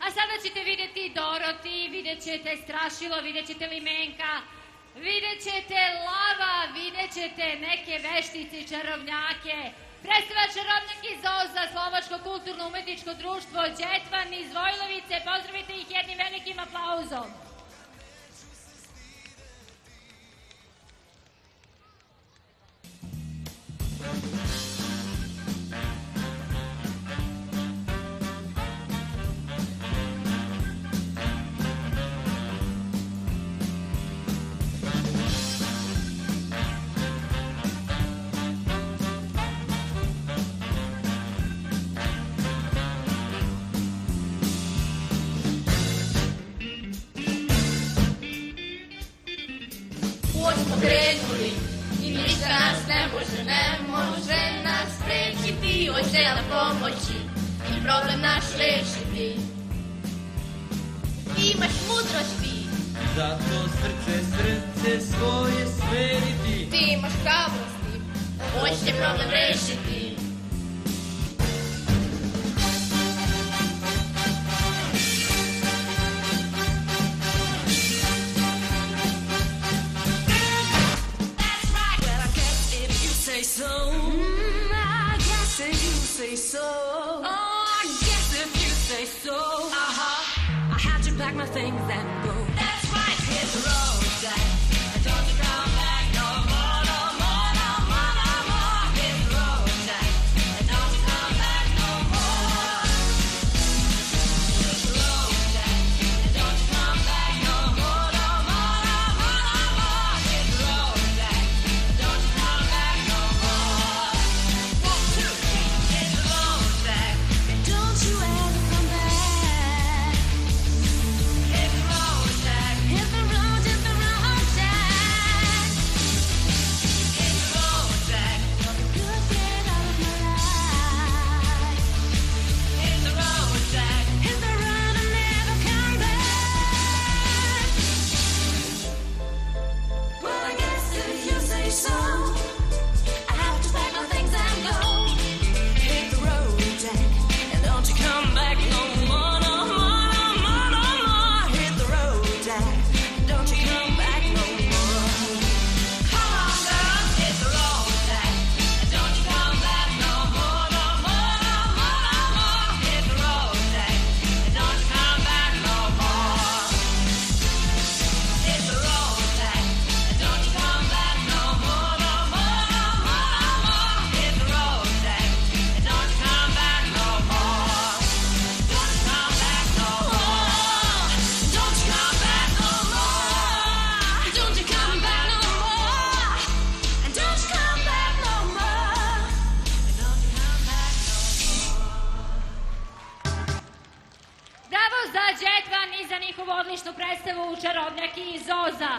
A sada ćete vidjeti Doroti, vidjet ćete Strašilo, vidjet ćete Limenka, vidjet ćete Lava, vidjet ćete neke veštice i čarobnjake. Predstava Čarobnjak iz Zoza, Slovačko kulturno-umetničko društvo Đetvan iz Vojlovice. Pozdravite ih jednim velikim aplauzom. Krenuli i ništa nas ne može nas sprečiti, hoće nam pomoći i problem naš rešiti. Imaš mudrosti, zato srce svoje smeriti. ti imaš hrabrosti, hoće problem rešiti. So, I guess if you say so. Oh, I guess if you say so. I had to pack my things and go. That's right, hit the road, Jack. And don't you come back no more, no more, no more, no more. Hit the road, Jack. And don't you come back no more. Hit the road, Jack. And don't you come back no more, no more, no more, no more. Hit the road, Jack. And don't you come back no more. Don't you ever come back. Hit the road, Jack. Hit the road, Jack. Hit the road, Jack. You're get out of my life. Hit the road, Jack. Hit the road and never come back. Well, I guess if you say so, I have to pack my things and go. Hit the road, Jack. And don't you come back no more, no more, no more, no more. Hit the road, Jack. Don't you come back no more. Come on, girl, hit the road, Jack. And don't you come back no more, no more, no more, no more. Hit the road, Jack. And don't you come back no more. Hit the road, Jack. And don't you come back no more, no more, no more, no more. Hit the road, Jack. And don't you come back no more. Don't you come back no more. Don't you come back no more. Don't you come back no more. And don't you come back no more. And don't you come back no more. Bravo za Đetvan i za njihovu odličnu predstavu Čarobnjak iz Zoza.